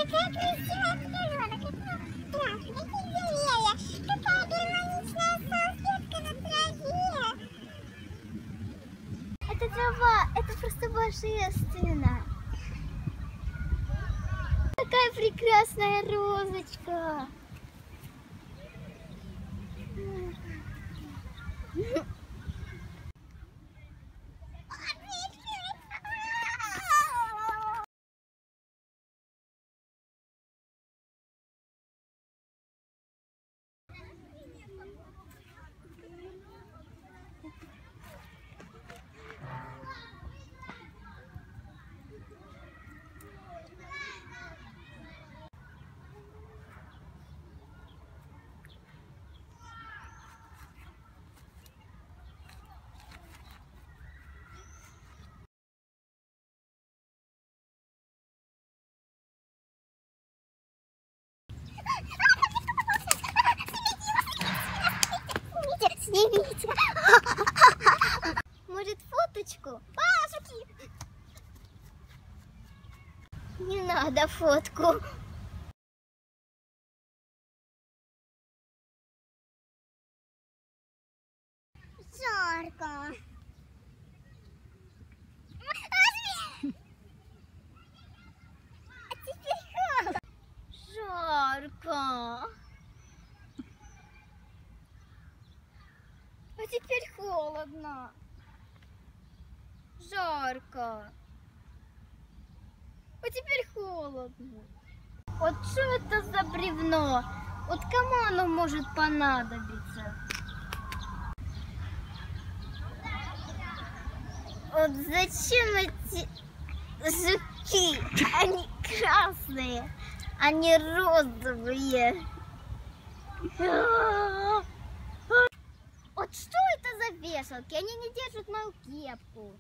Какая красивая природа, какие деревья, какая гармоничная салфетка на траве. Это трава, это просто божественно. Какая прекрасная розочка. Снимите. Может, фоточку? Пашки! Не надо фотку. Жарко. А теперь холодно. Жарко. А теперь холодно. Жарко. А теперь холодно. Вот что это за бревно? Вот кому оно может понадобиться? Вот зачем эти жуки? Они красные, они розовые. Вот что это за вешалки? Они не держат мою кепку.